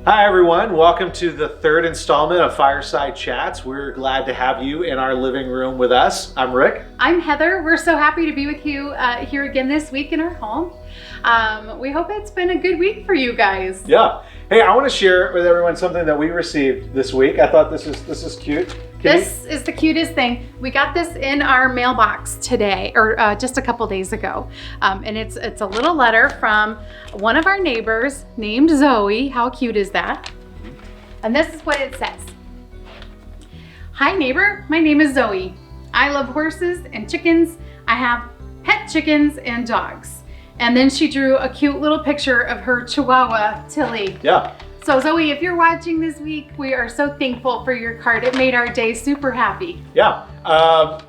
Hi everyone, welcome to the third installment of Fireside Chats. We're glad to have you in our living room with us. I'm Rick. I'm Heather. We're so happy to be with you here again this week in our home. We hope it's been a good week for you guys. Yeah. Hey, I want to share with everyone something that we received this week. I thought this is cute. This is the cutest thing. We got this in our mailbox today, or just a couple days ago. And it's a little letter from one of our neighbors named Zoe. How cute is that? And this is what it says. Hi neighbor, my name is Zoe. I love horses and chickens. I have pet chickens and dogs. And then she drew a cute little picture of her Chihuahua, Tilly. Yeah. So Zoe, if you're watching this week, we are so thankful for your card. It made our day super happy. Yeah.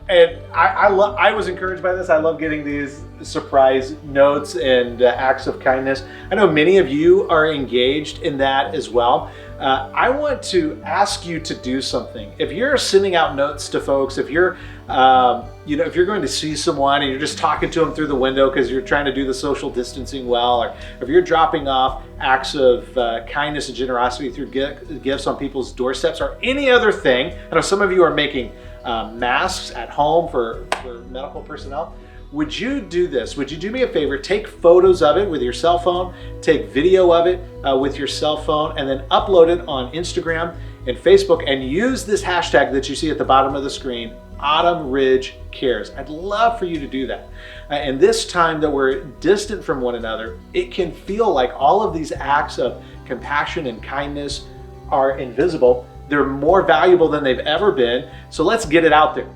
And I was encouraged by this. I love getting these surprise notes and acts of kindness. I know many of you are engaged in that as well. I want to ask you to do something. If you're sending out notes to folks, if you're if you're going to see someone and you're just talking to them through the window because you're trying to do the social distancing well, or if you're dropping off acts of kindness and generosity through gifts on people's doorsteps or any other thing. I know some of you are making masks at home for medical personnel. Would you do this? Would you do me a favor? Take photos of it with your cell phone, take video of it with your cell phone, and then upload it on Instagram and Facebook, and use this hashtag that you see at the bottom of the screen, Autumn Ridge Cares. I'd love for you to do that. In this time that we're distant from one another, it can feel like all of these acts of compassion and kindness are invisible. They're more valuable than they've ever been. So let's get it out there.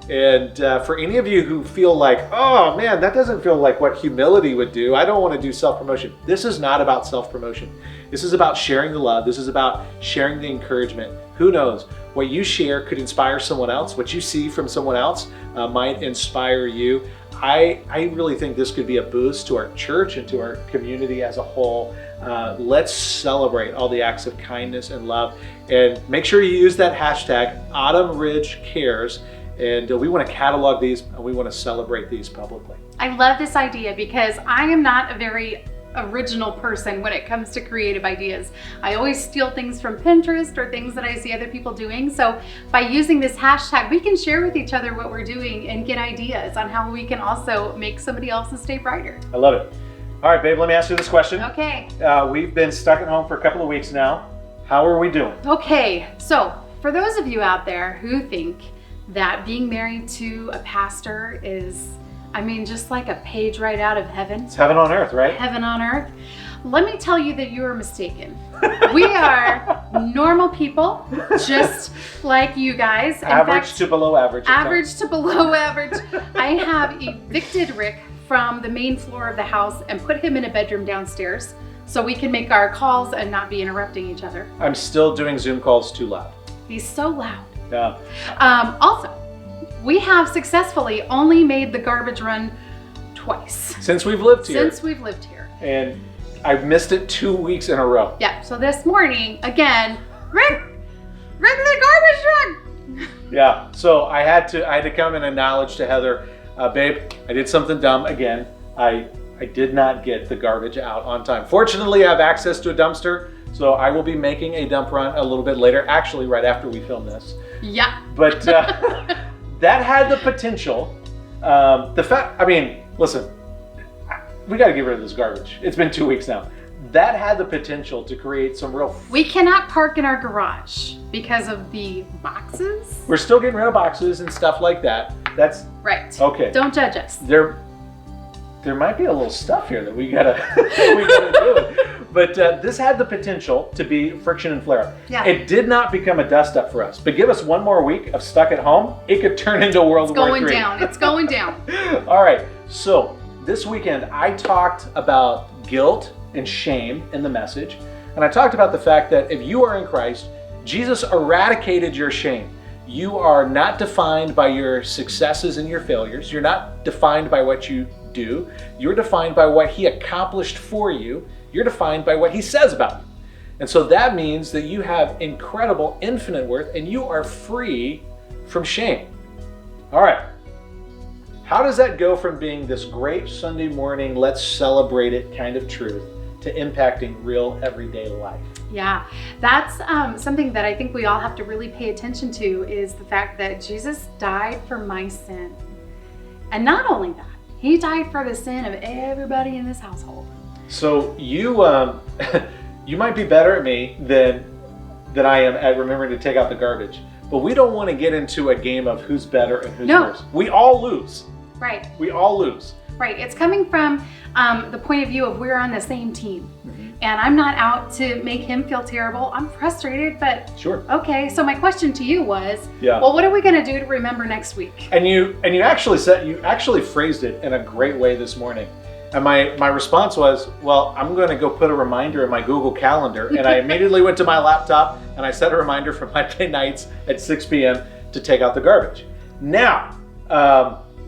And for any of you who feel like, oh man, that doesn't feel like what humility would do, I don't want to do self-promotion. This is not about self-promotion. This is about sharing the love. This is about sharing the encouragement. Who knows? What you share could inspire someone else. What you see from someone else might inspire you. I really think this could be a boost to our church and to our community as a whole. Let's celebrate all the acts of kindness and love. And make sure you use that hashtag, Autumn Ridge Cares. And we want to catalog these and we want to celebrate these publicly. I love this idea because I am not a very original person when it comes to creative ideas. I always steal things from Pinterest or things that I see other people doing. So by using this hashtag, we can share with each other what we're doing and get ideas on how we can also make somebody else's day brighter. I love it. All right, babe, let me ask you this question. Okay. We've been stuck at home for a couple of weeks now. How are we doing? Okay, so for those of you out there who think that being married to a pastor is, just like a page right out of heaven. It's heaven on earth, right? Heaven on earth. Let me tell you that you are mistaken. We are normal people, just like you guys. Average to below average. Average to below average. I have evicted Rick from the main floor of the house and put him in a bedroom downstairs so we can make our calls and not be interrupting each other. I'm still doing Zoom calls too loud. He's so loud. Yeah. Also, we have successfully only made the garbage run twice. Since we've lived here. And I've missed it 2 weeks in a row. Yeah, so this morning, again, Rick, the garbage run! Yeah, so I had to come and acknowledge to Heather, babe, I did something dumb again. I did not get the garbage out on time. Fortunately, I have access to a dumpster, so I will be making a dump run a little bit later, actually right after we film this. Yeah. But that had the potential. Listen, we got to get rid of this garbage. It's been 2 weeks now. That had the potential to create some real... We cannot park in our garage because of the boxes. We're still getting rid of boxes and stuff like that. That's... Right. Okay. Don't judge us. There might be a little stuff here that we gotta do. But this had the potential to be friction and flare-up. Yeah. It did not become a dust-up for us. But give us one more week of stuck at home, it could turn into World War III. It's going down. All right. So this weekend, I talked about guilt and shame in the message. And I talked about the fact that if you are in Christ, Jesus eradicated your shame. You are not defined by your successes and your failures. You're not defined by what you do. You're defined by what he accomplished for you. You're defined by what he says about you. And so that means that you have incredible, infinite worth, and you are free from shame. All right. How does that go from being this great Sunday morning, let's celebrate it kind of truth, to impacting real everyday life? Yeah, that's something that I think we all have to really pay attention to, is the fact that Jesus died for my sin. And not only that, he died for the sin of everybody in this household. So you you might be better at me than I am at remembering to take out the garbage. But we don't want to get into a game of who's better and who's worse. We all lose. Right. We all lose. Right. It's coming from the point of view of we're on the same team. And I'm not out to make him feel terrible. I'm frustrated, but sure. Okay. So my question to you was, well, what are we going to do to remember next week? And you actually phrased it in a great way this morning. And my response was, well, I'm going to go put a reminder in my Google Calendar. And I immediately went to my laptop and I set a reminder for Monday nights at 6 p.m. to take out the garbage. Now,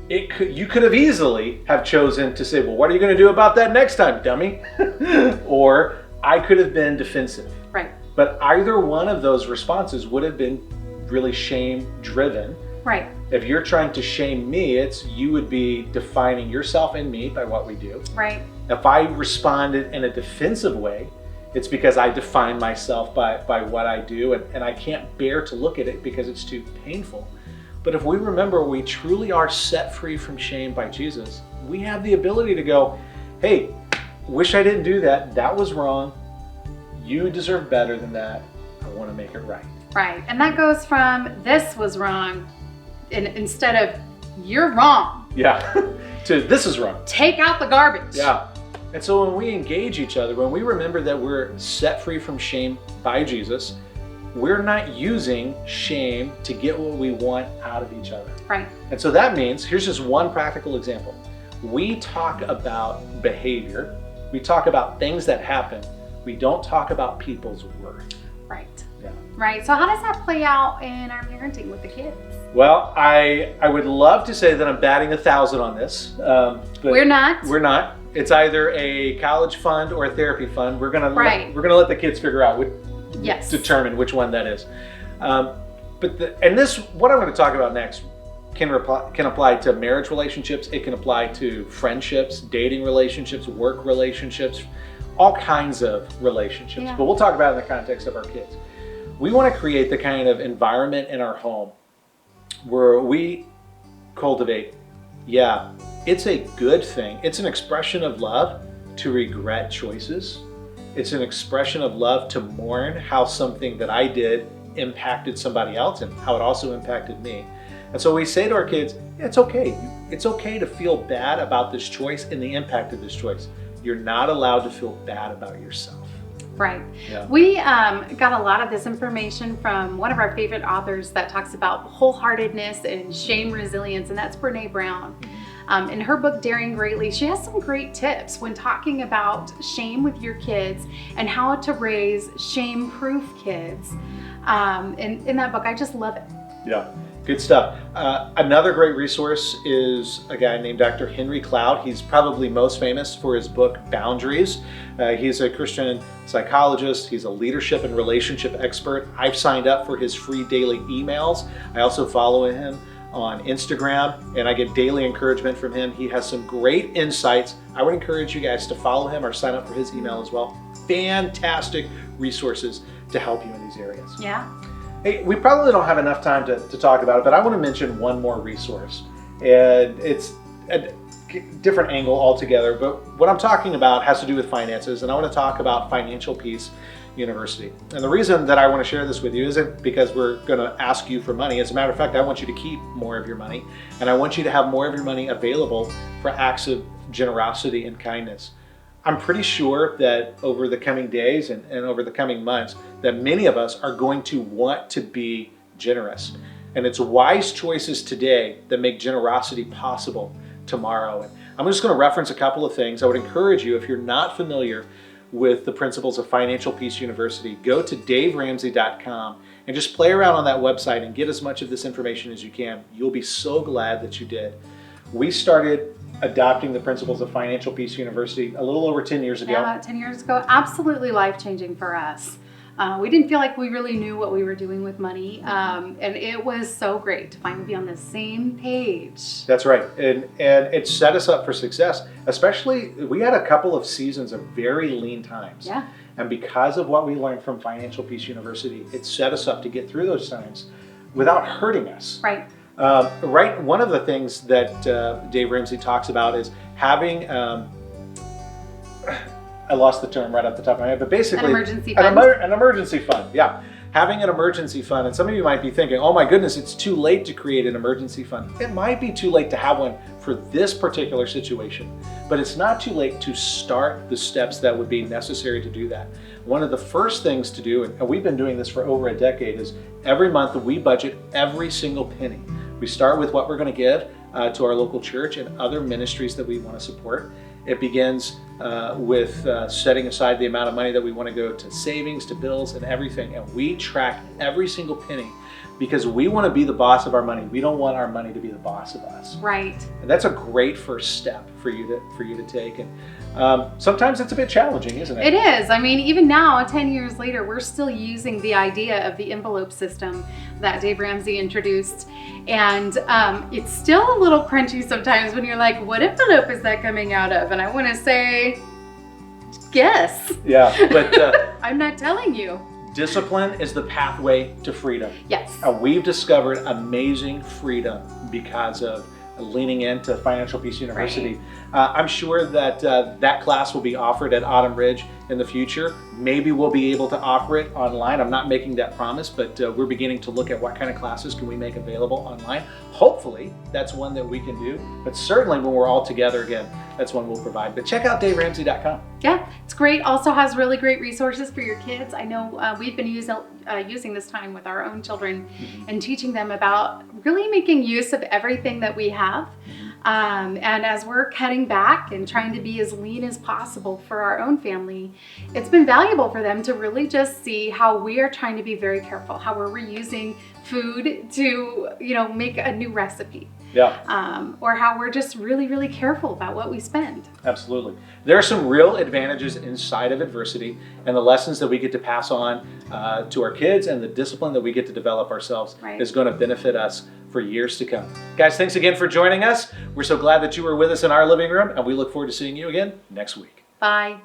you could have easily have chosen to say, well, what are you going to do about that next time, dummy? Or I could have been defensive. Right. But either one of those responses would have been really shame driven. Right. If you're trying to shame me, you would be defining yourself and me by what we do. Right. If I responded in a defensive way, it's because I define myself by what I do, and I can't bear to look at it because it's too painful. But if we remember we truly are set free from shame by Jesus, we have the ability to go, hey, wish I didn't do that. That was wrong. You deserve better than that. I want to make it right. Right. And that goes from this was wrong, instead of you're wrong. Yeah. To this is wrong. Take out the garbage. Yeah. And so when we engage each other, when we remember that we're set free from shame by Jesus, we're not using shame to get what we want out of each other. Right. And so that means, here's just one practical example. We talk about behavior. We talk about things that happen. We don't talk about people's worth. Right. Yeah. Right. So how does that play out in our parenting with the kids? Well, I would love to say that I'm batting 1,000 on this. But we're not. We're not. It's either a college fund or a therapy fund. We're gonna let the kids figure out determine which one that is. What I'm going to talk about next can apply to marriage relationships. It can apply to friendships, dating relationships, work relationships, all kinds of relationships. Yeah. But we'll talk about it in the context of our kids. We want to create the kind of environment in our home where we cultivate, it's a good thing. It's an expression of love to regret choices. It's an expression of love to mourn how something that I did impacted somebody else and how it also impacted me. And so we say to our kids, it's okay. It's okay to feel bad about this choice and the impact of this choice. You're not allowed to feel bad about yourself. Right. Yeah. We got a lot of this information from one of our favorite authors that talks about wholeheartedness and shame resilience, and that's Brene Brown. In her book, Daring Greatly, she has some great tips when talking about shame with your kids and how to raise shame-proof kids. In that book, I just love it. Yeah, good stuff. Another great resource is a guy named Dr. Henry Cloud. He's probably most famous for his book, Boundaries. He's a Christian psychologist. He's a leadership and relationship expert. I've signed up for his free daily emails. I also follow him on Instagram, and I get daily encouragement from him. He has some great insights. I would encourage you guys to follow him or sign up for his email as well. Fantastic resources to help you in these areas. Yeah. Hey, we probably don't have enough time to talk about it, but I want to mention one more resource. And it's a different angle altogether, but what I'm talking about has to do with finances, and I want to talk about Financial Peace University. And the reason that I want to share this with you isn't because we're going to ask you for money. As a matter of fact, I want you to keep more of your money, and I want you to have more of your money available for acts of generosity and kindness. I'm pretty sure that over the coming days and over the coming months, that many of us are going to want to be generous. And it's wise choices today that make generosity possible tomorrow. And I'm just going to reference a couple of things. I would encourage you, if you're not familiar with the principles of Financial Peace University, go to daveramsey.com and just play around on that website and get as much of this information as you can. You'll be so glad that you did. We started adopting the principles of Financial Peace University a little over 10 years ago. Yeah, about 10 years ago. Absolutely life-changing for us. We didn't feel like we really knew what we were doing with money, and it was so great to finally be on the same page. That's right, and it set us up for success. Especially, we had a couple of seasons of very lean times. Yeah. And because of what we learned from Financial Peace University, it set us up to get through those times without hurting us. Right. Right. One of the things that Dave Ramsey talks about is having, I lost the term right off the top of my head, but basically an emergency fund. An emergency fund. Yeah. Having an emergency fund. And some of you might be thinking, oh my goodness, it's too late to create an emergency fund. It might be too late to have one for this particular situation, but it's not too late to start the steps that would be necessary to do that. One of the first things to do, and we've been doing this for over a decade, is every month we budget every single penny. We start with what we're going to give to our local church and other ministries that we want to support. It begins with setting aside the amount of money that we want to go to savings, to bills, and everything. And we track every single penny because we want to be the boss of our money. We don't want our money to be the boss of us. Right. And that's a great first step for you to take. And sometimes it's a bit challenging, isn't it? It is. I mean, even now, 10 years later, we're still using the idea of the envelope system that Dave Ramsey introduced. And it's still a little crunchy sometimes when you're like, what envelope is that coming out of? And I want to say, guess. Yeah, but I'm not telling you. Discipline is the pathway to freedom. Yes. And we've discovered amazing freedom because of leaning into Financial Peace University. Right. I'm sure that that class will be offered at Autumn Ridge in the future. Maybe we'll be able to offer it online. I'm not making that promise, but we're beginning to look at what kind of classes can we make available online. Hopefully, that's one that we can do. But certainly when we're all together again, that's one we'll provide. But check out DaveRamsey.com. Yeah, it's great. Also has really great resources for your kids. I know we've been using this time with our own children and teaching them about really making use of everything that we have. And as we're cutting back and trying to be as lean as possible for our own family, it's been valuable for them to really just see how we are trying to be very careful, how we're reusing food to, make a new recipe. Yeah. Or how we're just really, really careful about what we spend. Absolutely. There are some real advantages inside of adversity and the lessons that we get to pass on to our kids, and the discipline that we get to develop ourselves is going to benefit us for years to come. Guys, thanks again for joining us. We're so glad that you were with us in our living room, and we look forward to seeing you again next week. Bye.